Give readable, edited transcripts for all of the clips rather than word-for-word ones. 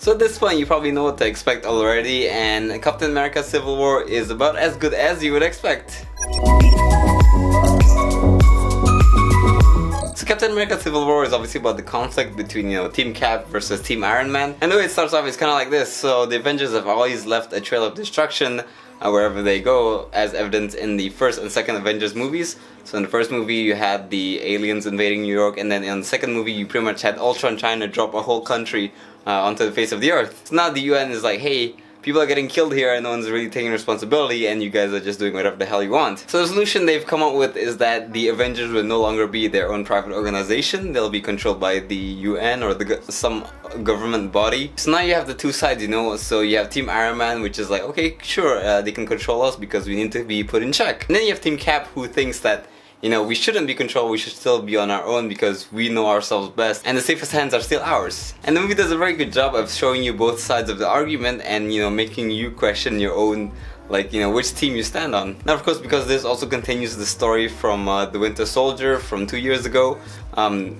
So at this point you probably know what to expect already, and Captain America Civil War is about as good as you would expect. So Captain America Civil War is obviously about the conflict between, Team Cap versus Team Iron Man. And the way it starts off is kind of like this. So the Avengers have always left a trail of destruction wherever they go, as evidenced in the first and second Avengers movies. So in the first movie you had the aliens invading New York, and then in the second movie you pretty much had Ultron trying to drop a whole country onto the face of the earth. So now the UN is like, hey, people are getting killed here and no one's really taking responsibility, and you guys are just doing whatever the hell you want. So the solution they've come up with is that the Avengers will no longer be their own private organization. They'll be controlled by the UN or some government body. So now you have the two sides, so you have Team Iron Man, which is like, okay, sure, they can control us because we need to be put in check. And then you have Team Cap, who thinks that we shouldn't be controlled, we should still be on our own because we know ourselves best and the safest hands are still ours. And the movie does a very good job of showing you both sides of the argument and, making you question your own, which team you stand on. Now, of course, because this also continues the story from The Winter Soldier from 2 years ago,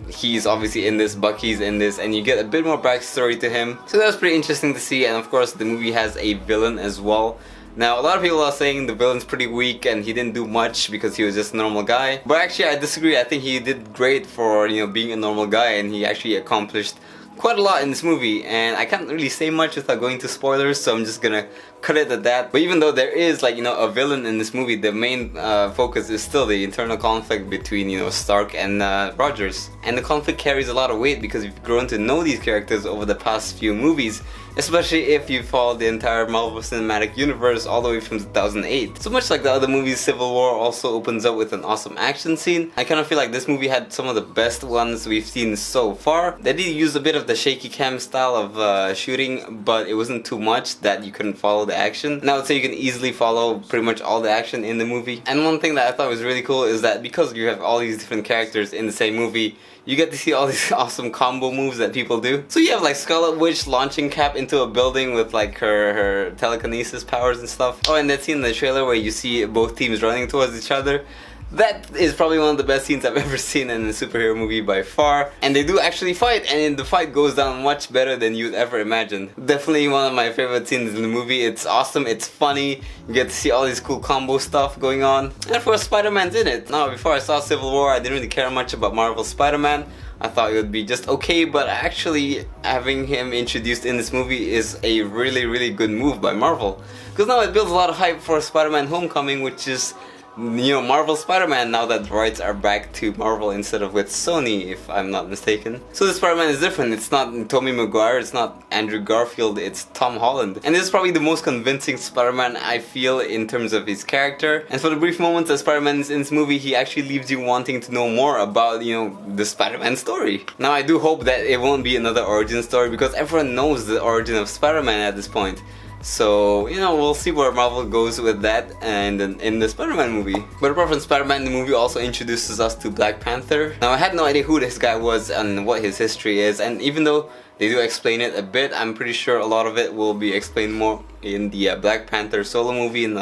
he's obviously in this, Bucky's in this, and you get a bit more backstory to him. So that was pretty interesting to see, and of course the movie has a villain as well. Now, a lot of people are saying the villain's pretty weak and he didn't do much because he was just a normal guy. But actually, I disagree. I think he did great for, being a normal guy, and he actually accomplished quite a lot in this movie. And I can't really say much without going to spoilers, so I'm just gonna cut it at that. But even though there is, a villain in this movie, the main focus is still the internal conflict between, Stark and Rogers. And the conflict carries a lot of weight because you've grown to know these characters over the past few movies, especially if you follow the entire Marvel Cinematic Universe all the way from 2008. So much like the other movies, Civil War also opens up with an awesome action scene. I kind of feel like this movie had some of the best ones we've seen so far. They did use a bit of the shaky cam style of shooting, but it wasn't too much that you couldn't follow the action. And I would say you can easily follow pretty much all the action in the movie. And one thing that I thought was really cool is that because you have all these different characters in the same movie, you get to see all these awesome combo moves that people do. So you have Scarlet Witch launching Cap into a building with her telekinesis powers and stuff. Oh, and that scene in the trailer where you see both teams running towards each other. That is probably one of the best scenes I've ever seen in a superhero movie by far. And they do actually fight, and the fight goes down much better than you'd ever imagine. Definitely one of my favorite scenes in the movie. It's awesome, it's funny, you get to see all these cool combo stuff going on. And of course, Spider-Man's in it. Now, before I saw Civil War, I didn't really care much about Marvel's Spider-Man. I thought it would be just okay, but actually having him introduced in this movie is a really, really good move by Marvel. Because now it builds a lot of hype for Spider-Man Homecoming, which is Marvel Spider-Man, now that the rights are back to Marvel instead of with Sony, if I'm not mistaken. So this Spider-Man is different. It's not Tobey Maguire, it's not Andrew Garfield, it's Tom Holland. And this is probably the most convincing Spider-Man I feel in terms of his character. And for the brief moments that Spider-Man is in this movie, he actually leaves you wanting to know more about, the Spider-Man story. Now, I do hope that it won't be another origin story, because everyone knows the origin of Spider-Man at this point. So, we'll see where Marvel goes with that and in the Spider-Man movie. But apart from Spider-Man, the movie also introduces us to Black Panther. Now, I had no idea who this guy was and what his history is, and even though they do explain it a bit, I'm pretty sure a lot of it will be explained more in the Black Panther solo movie in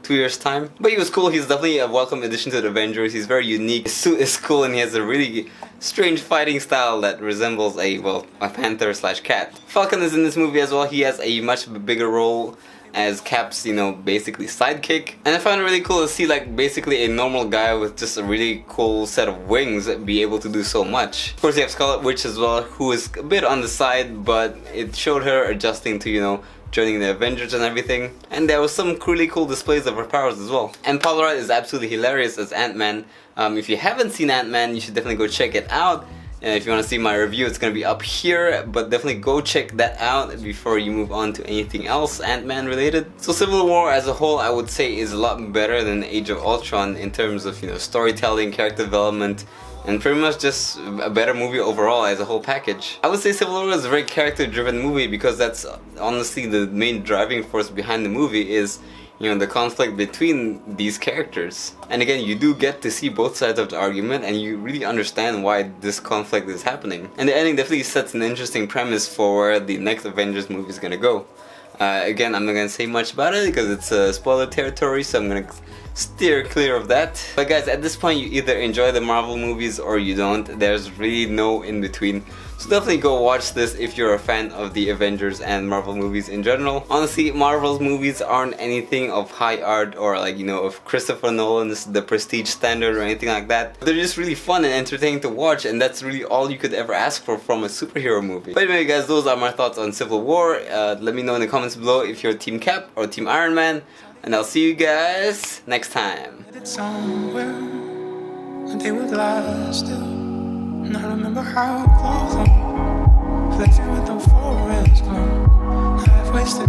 2 years time. But he was cool. He's definitely a welcome addition to the Avengers. He's very unique. His suit is cool, and he has a really strange fighting style that resembles a panther slash cat. Falcon is in this movie as well. He has a much bigger role as Cap's, basically sidekick. And I found it really cool to see basically a normal guy with just a really cool set of wings be able to do so much. Of course, you have Scarlet Witch as well, who is a bit on the side, but it showed her adjusting to, joining the Avengers and everything. And there was some really cool displays of her powers as well. And Paul Rudd is absolutely hilarious as Ant-Man. If you haven't seen Ant-Man, you should definitely go check it out. And if you want to see my review, it's going to be up here, but definitely go check that out before you move on to anything else Ant-Man related. So Civil War as a whole, I would say, is a lot better than Age of Ultron in terms of, storytelling, character development, and pretty much just a better movie overall as a whole package. I would say Civil War is a very character-driven movie because that's honestly the main driving force behind the movie is, the conflict between these characters. And again, you do get to see both sides of the argument and you really understand why this conflict is happening. And the ending definitely sets an interesting premise for where the next Avengers movie is gonna go. Again, I'm not gonna say much about it because it's spoiler territory, so I'm gonna steer clear of that. But guys, at this point you either enjoy the Marvel movies or you don't. There's really no in between. So definitely go watch this if you're a fan of the Avengers and Marvel movies in general. Honestly, Marvel's movies aren't anything of high art or like, you know, of Christopher Nolan's The Prestige standard or anything like that. They're just really fun and entertaining to watch, and that's really all you could ever ask for from a superhero movie. But anyway guys, those are my thoughts on Civil War. Let me know in the comments below if you're Team Cap or Team Iron Man, and I'll see you guys next time. They would lie still, and I remember how close I'm flexing with the forest glow. I've wasted